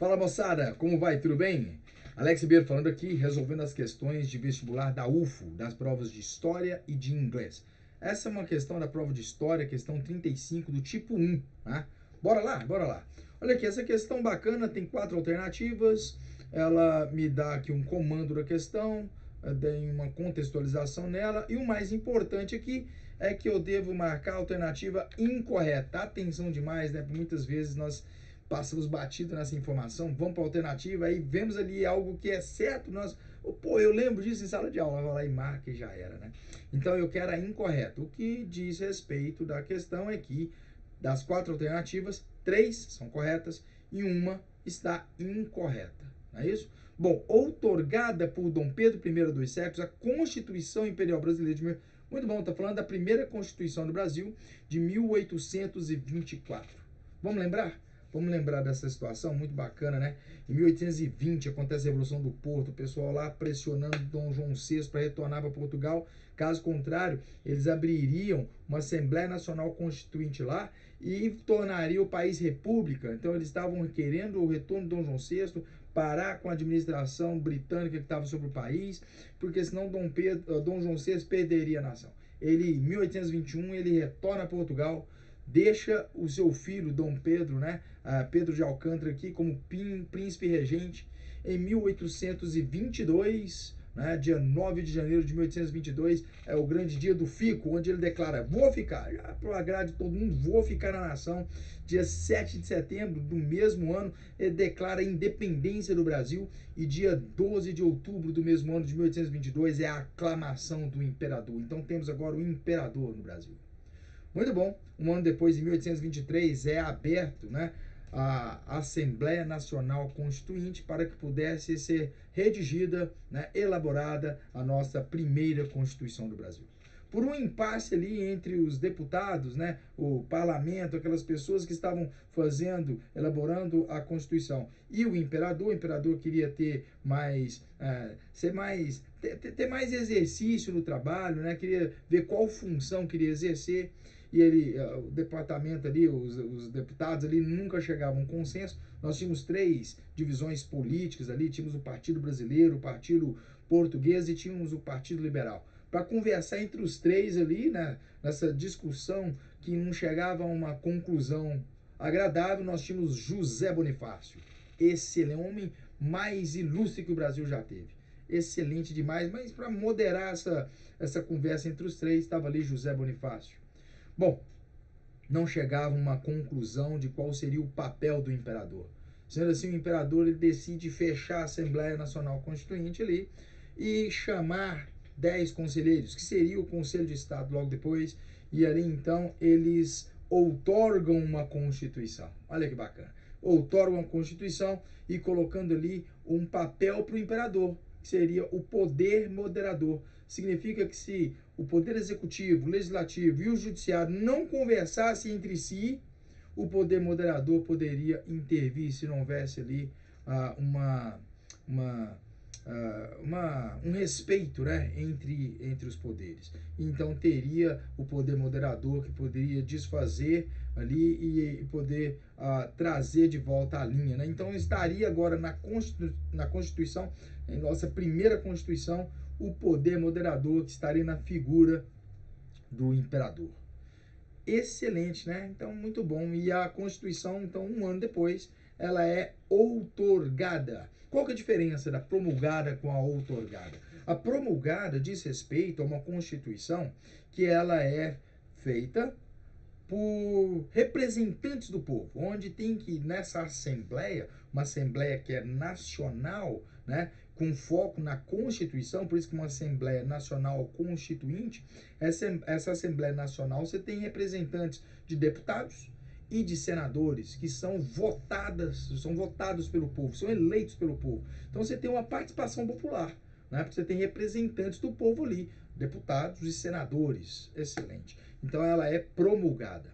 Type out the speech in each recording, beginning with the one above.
Fala moçada, como vai? Tudo bem? Alex Ribeiro falando aqui, resolvendo as questões de vestibular da UFO, das provas de História e de Inglês. Essa é uma questão da prova de História, questão 35 do tipo 1, tá? Bora lá, bora lá. Olha aqui, essa questão bacana, tem 4 alternativas, ela me dá aqui um comando da questão, tem uma contextualização nela, e o mais importante aqui é que eu devo marcar a alternativa incorreta. Atenção demais, né? Muitas vezes nós passamos batido nessa informação, vamos para a alternativa, aí vemos ali algo que é certo, nós, pô, eu lembro disso em sala de aula, vai lá e marca e já era, né? Então eu quero a incorreta. O que diz respeito da questão é que das 4 alternativas, 3 são corretas e uma está incorreta, não é isso? Bom, outorgada por Dom Pedro I dos séculos, a Constituição Imperial Brasileira de... Muito bom, está falando da primeira Constituição do Brasil de 1824. Vamos lembrar? Vamos lembrar dessa situação muito bacana, né? Em 1820 acontece a Revolução do Porto, o pessoal lá pressionando Dom João VI para retornar para Portugal. Caso contrário, eles abririam uma Assembleia Nacional Constituinte lá e tornaria o país república. Então eles estavam querendo o retorno de Dom João VI, parar com a administração britânica que estava sobre o país, porque senão Dom João VI perderia a nação. Ele, em 1821, ele retorna a Portugal, deixa o seu filho, Dom Pedro, né, Pedro de Alcântara aqui como príncipe regente. Em 1822, né, dia 9 de janeiro de 1822, é o grande dia do fico, onde ele declara, vou ficar, já pro agrado de todo mundo, vou ficar na nação. Dia 7 de setembro do mesmo ano, ele declara a independência do Brasil, e dia 12 de outubro do mesmo ano de 1822 é a aclamação do imperador. Então temos agora o imperador no Brasil. Muito bom. Um ano depois, em 1823, é aberto, né, a Assembleia Nacional Constituinte para que pudesse ser redigida, né, elaborada a nossa primeira Constituição do Brasil. Por um impasse ali entre os deputados, né, o parlamento, aquelas pessoas que estavam elaborando a Constituição, e o imperador queria ter mais, ter mais exercício no trabalho, né, queria ver qual função queria exercer, e ele, o departamento ali, os deputados ali nunca chegavam a um consenso. Nós tínhamos 3 divisões políticas ali, tínhamos o Partido Brasileiro, o Partido Português e tínhamos o Partido Liberal. Para conversar entre os 3 ali, né, nessa discussão que não chegava a uma conclusão agradável, nós tínhamos José Bonifácio. Esse homem mais ilustre que o Brasil já teve. Excelente demais, mas para moderar essa conversa entre os 3, estava ali José Bonifácio. Bom, não chegava a uma conclusão de qual seria o papel do imperador. Sendo assim, o imperador ele decide fechar a Assembleia Nacional Constituinte ali e chamar 10 conselheiros, que seria o Conselho de Estado logo depois, e ali então eles outorgam uma Constituição. Olha que bacana. Outorgam a Constituição e colocando ali um papel para o imperador, que seria o poder moderador. Significa que se o poder executivo, o legislativo e o judiciário não conversassem entre si, o poder moderador poderia intervir se não houvesse ali um respeito, né, entre os poderes. Então teria o poder moderador que poderia desfazer ali e poder trazer de volta a linha, né? Então estaria agora na Constituição, em nossa primeira Constituição, o poder moderador que estaria na figura do imperador. Excelente, né? Então, muito bom. E a Constituição, então, um ano depois, ela é outorgada. Qual que é a diferença da promulgada com a outorgada? A promulgada diz respeito a uma Constituição que ela é feita por representantes do povo, onde tem que, nessa assembleia, uma assembleia que é nacional, né, com foco na Constituição, por isso que uma Assembleia Nacional Constituinte, essa Assembleia Nacional você tem representantes de deputados e de senadores que são votados pelo povo, são eleitos pelo povo. Então você tem uma participação popular, né, porque você tem representantes do povo ali, deputados e senadores. Excelente. Então ela é promulgada.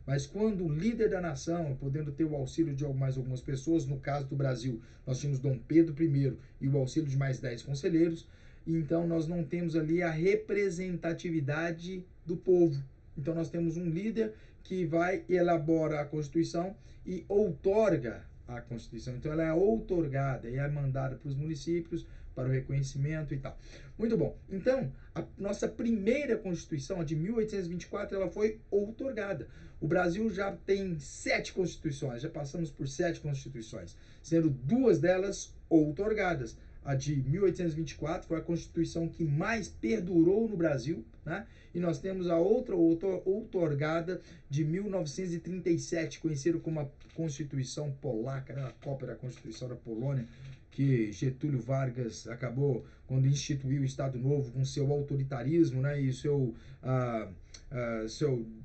Mas quando o líder da nação, podendo ter o auxílio de mais algumas pessoas, no caso do Brasil, nós tínhamos Dom Pedro I e o auxílio de mais 10 conselheiros, então nós não temos ali a representatividade do povo. Então nós temos um líder que vai elaborar a Constituição e outorga a Constituição. Então ela é outorgada e é mandada para os municípios para o reconhecimento e tal. Muito bom. Então, a nossa primeira Constituição, a de 1824, ela foi outorgada. O Brasil já tem 7 constituições, já passamos por 7 constituições, sendo 2 delas outorgadas. A de 1824 foi a Constituição que mais perdurou no Brasil, né? E nós temos a outra outorgada de 1937, conhecida como a Constituição Polaca, né? A cópia da Constituição da Polônia, que Getúlio Vargas acabou quando instituiu o Estado Novo com seu autoritarismo, né? E seu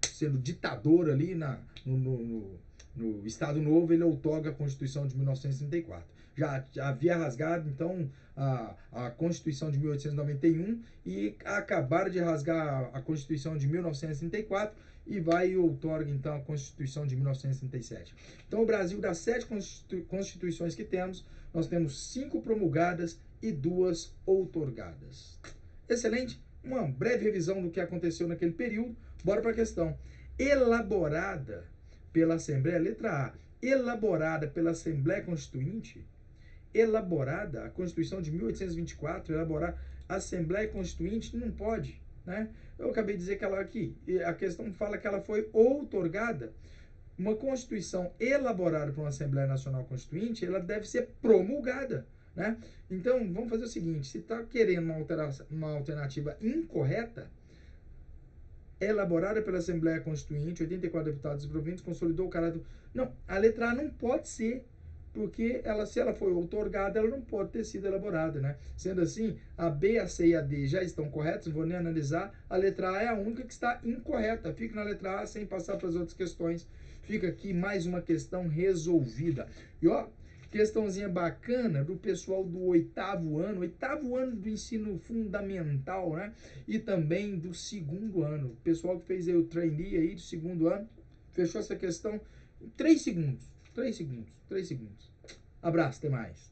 sendo ditador ali no Estado Novo, ele outorga a Constituição de 1934. Já havia rasgado, então, a Constituição de 1891 e acabaram de rasgar a Constituição de 1934 e vai e outorga, então, a Constituição de 1937. Então, o Brasil, das 7 constituições que temos, nós temos 5 promulgadas e 2 outorgadas. Excelente? Uma breve revisão do que aconteceu naquele período. Bora para a questão. Elaborada pela Assembleia, letra A, elaborada pela Assembleia Constituinte, elaborada, a Constituição de 1824, elaborar a Assembleia Constituinte, não pode, né? Eu acabei de dizer que ela aqui, a questão fala que ela foi outorgada. Uma Constituição elaborada por uma Assembleia Nacional Constituinte, ela deve ser promulgada, né? Então, vamos fazer o seguinte, se está querendo uma alternativa incorreta, elaborada pela Assembleia Constituinte, 84 deputados e provintes, consolidou o caráter... Não, a letra A não pode ser, porque se ela foi outorgada, ela não pode ter sido elaborada, né? Sendo assim, a B, a C e a D já estão corretas, não vou nem analisar. A letra A é a única que está incorreta. Fica na letra A sem passar para as outras questões. Fica aqui mais uma questão resolvida. E ó, questãozinha bacana do pessoal do oitavo ano do ensino fundamental, né? E também do segundo ano. O pessoal que fez aí o trainee aí do segundo ano, fechou essa questão em 3 segundos. 3 segundos. Abraço, até mais.